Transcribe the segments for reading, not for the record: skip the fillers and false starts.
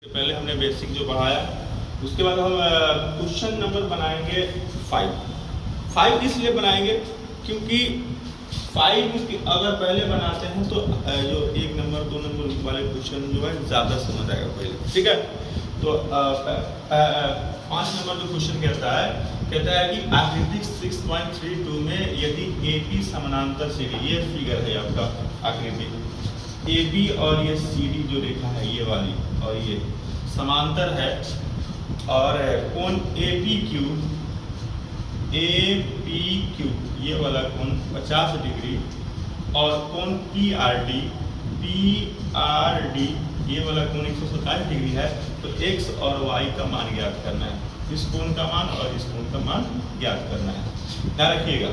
पहले हमने बेसिक जो पढ़ाया, उसके बाद हम क्वेश्चन नंबर बनाएंगे 5 इसलिए बनाएंगे क्योंकि 5 अगर पहले बनाते हैं तो जो 1 नंबर 2 नंबर वाले क्वेश्चन जो है ज़्यादा समझ आएगा पहले, ठीक है। तो 5 नंबर जो क्वेश्चन कहता है कि आकृति 6.32 में यदि AP समानांतर CD, ये फिगर है आपका आकृति, AB और ये CD जो रेखा है ये वाली और ये समांतर है और कोण APQ ये वाला कोण 50 डिग्री और कोण PRD ये वाला कोण 127 डिग्री है, तो X और Y का मान ज्ञात करना है, इस कोण का मान और इस कोण का मान ज्ञात करना है, ध्यान रखिएगा।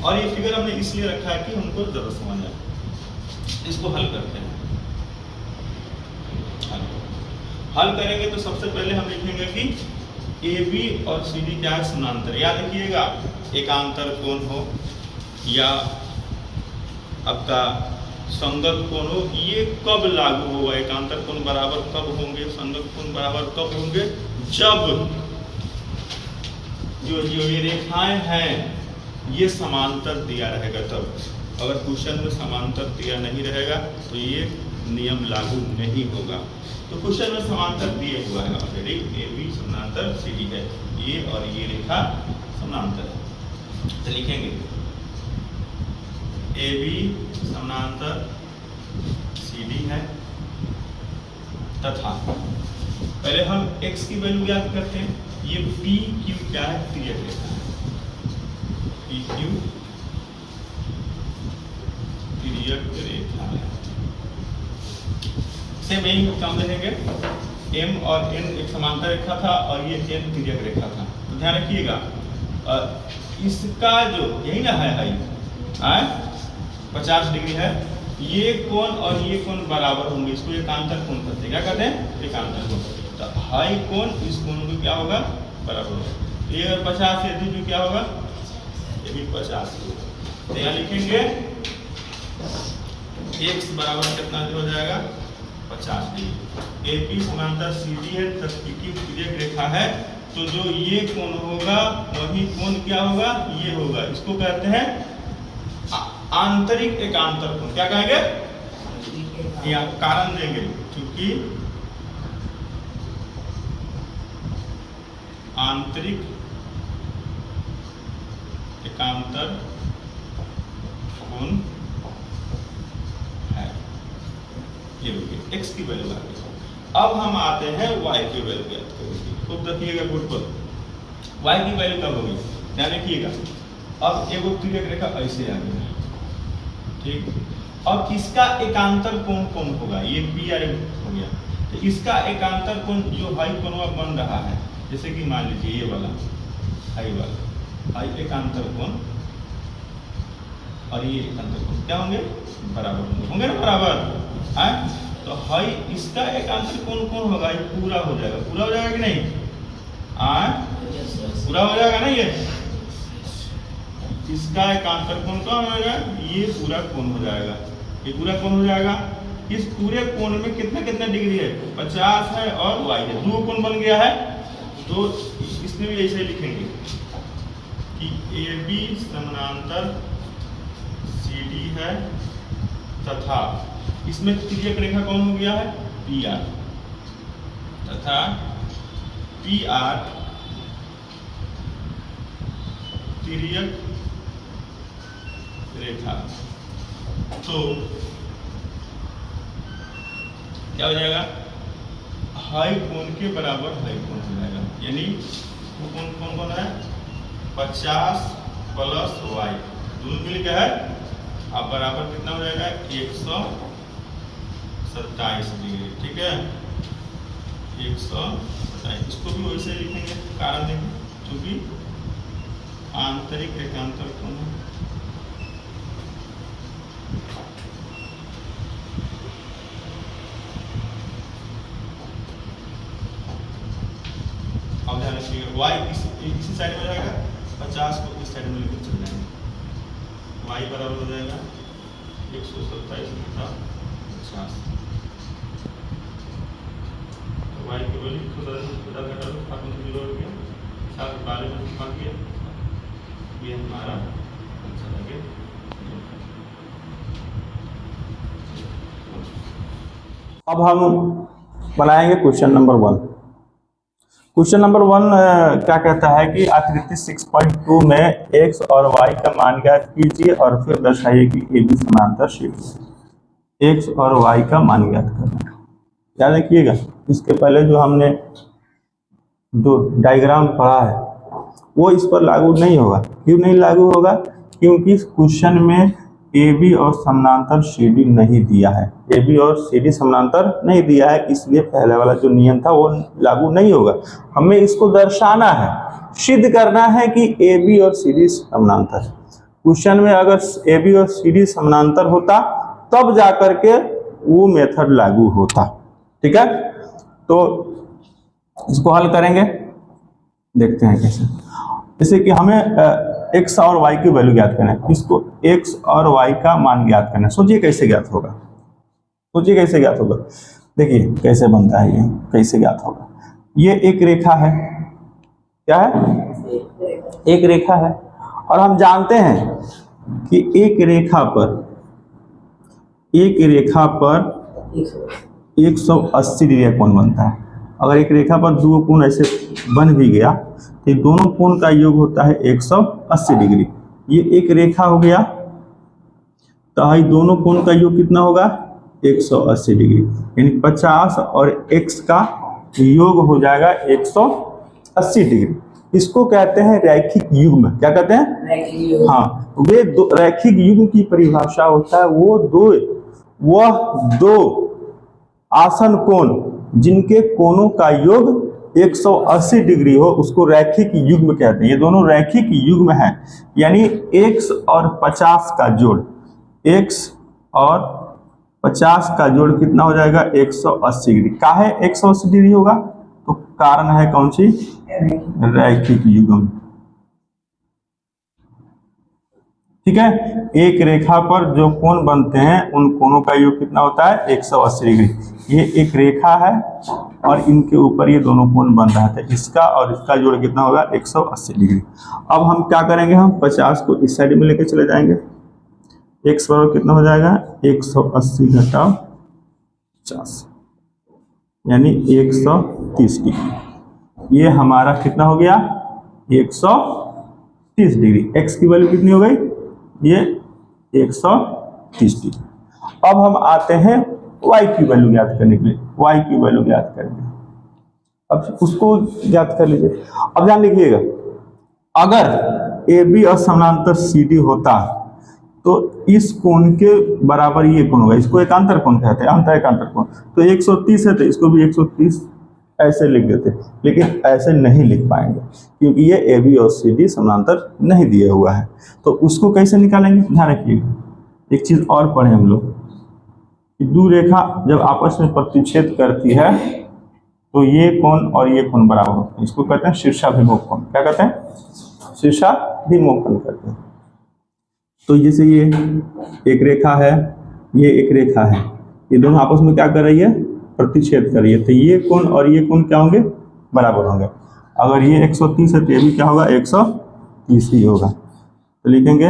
और ये फिगर हमने इसलिए रखा है कि हमको जरूर समझ आए। इसको हल करते हैं। हल करेंगे तो सबसे पहले हम लिखेंगे कि AB और CD क्या है, समानांतर। याद रखिएगा, एकांतर कोण हो या आपका संगत कोण हो, ये कब लागू होगा? एकांतर कोण बराबर कब होंगे, संगत कोण बराबर कब होंगे? जब जो ये रेखाएं हैं ये समांतर दिया रहेगा तब। अगर क्वेश्चन में समांतर दिया नहीं रहेगा तो ये नियम लागू नहीं होगा। तो क्वेश्चन में समांतर दिए हुआ है ऑलरेडी, AB समानांतर CD है, ये और ये रेखा समानांतर है, तो लिखेंगे AB समानांतर CD है तथा पहले हम X की वैल्यू ज्ञात करते हैं। ये PQ क्या है? तिर्यक रेखा है, PQ तिर्यक रेखा है। सेम यही काम देखेंगे, M और N एक समांतर रेखा था और ये N तिर्यक रेखा था, तो ध्यान रखिएगा इसका जो यही ना है 50 डिग्री है, ये कोण और ये कोण बराबर होंगे, इसको एकांतर कोण कहते हैं। क्या कहते हैं? एकांतर कोण। तो हाई कोण इस कोण को क्या होगा? बराबर होगा। ये अगर 50 है तो क्या होगा? ये भी 50 होगा। तो यहाँ लिखेंगे X बराबर कितना हो जाएगा? 50 डिग्री। AP समांतर CD है, PQ तिर्यक रेखा है, तो जो ये कोण होगा वही कोण क्या होगा? ये होगा। इसको कहते हैं आंतरिक एकांतर कोण। क्या कहेंगे? या कारण देंगे, क्योंकि आंतरिक एकांतर कोण है, ये होगी। X की वैल्यू आ गई। अब हम आते हैं Y की वैल्यू ज्ञात करेंगे। खूब देखिएगा गुड पर, Y की वैल्यू कब होगी? ध्यान रखिएगा, अब एक तिर्यक रेखा ऐसे आ गई, ठीक। अब इसका एकांतर कोण कौन होगा? ये PR हो गया, तो इसका एकांतर कोण जो हाई कोण बन रहा है, जैसे कि मान लीजिए ये वाला हाई एकांतर कोण और ये एकांतर कोण क्या होंगे? बराबर होंगे ना, बराबर है। तो हाई इसका एकांतर कोण कौन होगा? ये पूरा हो जाएगा, पूरा हो जाएगा कि नहीं? पूरा हो जाएगा ना, ये इसका एकांतर कोण कौन हो जाएगा? ये पूरा कोण हो जाएगा, ये पूरा कोण हो जाएगा। इस पूरे कोण में कितना कितना डिग्री है? 50 है और Y है, दो कोण बन गया है। तो इसमें भी ऐसे लिखेंगे कि AB समानांतर CD है तथा इसमें तिर्यक रेखा कौन हो गया है? PR तथा PR तिर्यक रेखा, तो क्या हो जाएगा? हाई कोण के बराबर हाई कोण हो जाएगा, यानी वो कोण कौन कौन है? 50 प्लस Y दोनों मिल के है, अब बराबर कितना हो जाएगा? 127 डिग्री, ठीक है, 127। इसको भी वैसे लिखेंगे, कारण देखें, क्योंकि आंतरिक एकांतर कोण है। अब ध्यान रखिएगा, Y इसी साइड में जाएगा, 50 को इस साइड में लेकर चल जाएंगे, Y बराबर हो जाएगा 127 का ये हमारा आंसर आ गया। अब हम बनाएंगे क्वेश्चन नंबर 1। क्वेश्चन नंबर 1 क्या कहता है कि आकृति 6.2 में x और y का मान ज्ञात कीजिए और फिर दर्शाइए कि AB समांतर शीट। x और y का मान ज्ञात करना। याद रखिएगा, इसके पहले जो हमने जो डायग्राम पढ़ा है वो इस पर लागू नहीं होगा। क्यों नहीं लागू होगा? क्योंकि इस क्वेश्चन में AB और समानांतर CD नहीं दिया है। AB और CD समानांतर नहीं दिया है, इसलिए पहले वाला जो नियम था वो लागू नहीं होगा। हमें इसको दर्शाना है, सिद्ध करना है कि AB और CD समानांतर है। क्वेश्चन में अगर AB और CD समानांतर होता तब जाकर के वो मेथड लागू होता। ठीक है, तो इसको हल करेंगे, देखते हैं कैसे। जैसे कि हमें x और y की वैल्यू ज्ञात करना है, इसको x और y का मान ज्ञात करना है। सोचिए कैसे ज्ञात होगा, सोचिए कैसे ज्ञात होगा। देखिए कैसे बनता है, ये कैसे ज्ञात होगा। ये एक रेखा है, क्या है? एक रेखा है, और हम जानते हैं कि एक रेखा पर 180 डिग्री का कोण बनता है। अगर एक रेखा पर दो कोण ऐसे बन भी गया तो दोनों कोण का योग होता है 180 डिग्री। ये एक रेखा हो गया, तो दोनों कोण का योग कितना होगा? 180 डिग्री, यानी 50 और x का योग हो जाएगा 180 डिग्री। इसको कहते हैं रैखिक युग्म। क्या कहते हैं? रैखिक युग्म। हाँ, वे दो रैखिक युग्म की परिभाषा होता है वह दो आसन कोण जिनके कोणों का योग 180 डिग्री हो, उसको रैखिक युग्म कहते हैं। ये दोनों रैखिक युग्म हैं, यानी x और 50 का जोड़, x और 50 का जोड़ कितना हो जाएगा? 180 डिग्री। काहे 180 डिग्री होगा? तो कारण है कौन सी? रैखिक युग्म। ठीक है, एक रेखा पर जो कोण बनते हैं उन कोणों का योग कितना होता है? 180 डिग्री। ये एक रेखा है और इनके ऊपर ये दोनों कोण बन रहा था, इसका और इसका जोड़ कितना होगा? 180 डिग्री। अब हम क्या करेंगे? हम 50 को इस साइड में लेके चले जाएंगे। x बराबर कितना हो जाएगा? 180 घटाओ 50, यानी 130 डिग्री। ये हमारा कितना हो गया? 130 डिग्री। x की वैल्यू कितनी हो गई? ये 130 डिग्री। अब हम आते हैं y की वैल्यू ज्ञात करने के लिए। y की वैल्यू ज्ञात करेंगे, अब उसको ज्ञात कर लीजिए। अब ध्यान लिखिएगा, अगर AB और समानांतर CD होता तो इस कोण के बराबर ये कोण होगा। इसको एकांतर कोण कहते हैं, अंत एकांतर कोण। तो 130 है तो इसको भी 130 ऐसे लिख देते, लेकिन ऐसे नहीं लिख पाएंगे क्योंकि ये AB और CD समानांतर नहीं दिया हुआ है। तो उसको कैसे निकालेंगे? ध्यान रखिएगा, एक चीज और पढ़े हम लोग कि दो रेखा जब आपस में प्रतिच्छेद करती है तो ये कोण और ये कोण बराबर होते हैं। इसको कहते हैं शीर्षाभिमुख कोण। क्या कहते हैं? शीर्षाभिमुख कोण कहते हैं। तो जैसे ये एक रेखा है, ये एक रेखा है, ये दोनों आपस में क्या कर रही है? प्रतिच्छेद कर रही है। तो ये कोण और ये कोण क्या होंगे? बराबर होंगे। अगर ये 130 है तो ये भी क्या होगा? 130 ही होगा। तो लिखेंगे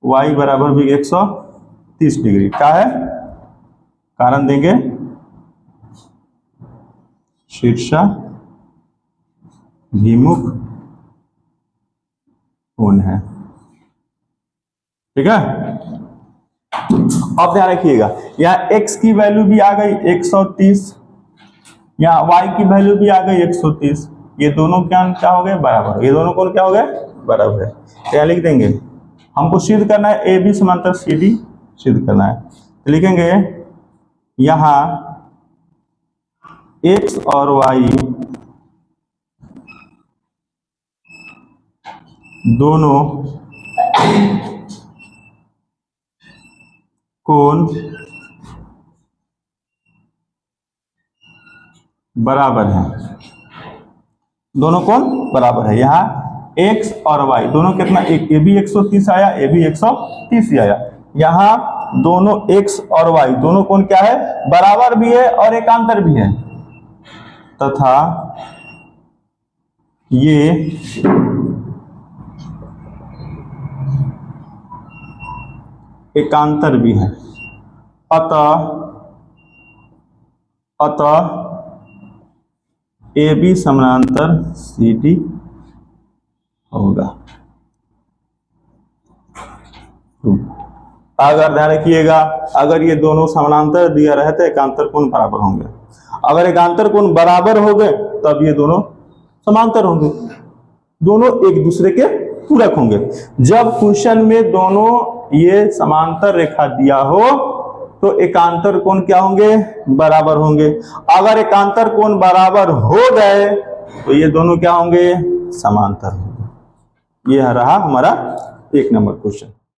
y बराबर भी 130 डिग्री। क्या है? कारण देंगे शीर्षाभिमुख कोण है। ठीक है, अब ध्यान रखिएगा, यहाँ x की वैल्यू भी आ गई 130, यहाँ y की वैल्यू भी आ गई 130। ये दोनों क्या हो गए? बराबर। ये दोनों कोण क्या हो गए? बराबर है। क्या लिख देंगे? हमको सिद्ध करना है AB समांतर CD सिद्ध करना है। तो लिखेंगे यहाँ x और y दोनों कोण बराबर है, दोनों कोण बराबर है। यहाँ x और y दोनों कितना? ए भी 130 आया, ए भी 130 आया। यहाँ दोनों x और y दोनों कोण क्या है? बराबर भी है और एकांतर भी है। तथा ये एकांतर भी है, अतः ए बी समानांतर सी डी होगा। अगर ध्यान रखिएगा, अगर ये दोनों समानांतर दिया रहे तो एकांतर कोण बराबर होंगे। अगर एकांतर कोण बराबर हो गए तब ये दोनों समांतर होंगे, दोनों एक दूसरे के पूरक होंगे। जब क्वेश्चन में दोनों ये समांतर रेखा दिया हो तो एकांतर कोण क्या होंगे, बराबर होंगे। अगर एकांतर कोण बराबर हो गए तो ये दोनों क्या होंगे, समांतर होंगे। ये रहा हमारा 1 नंबर क्वेश्चन।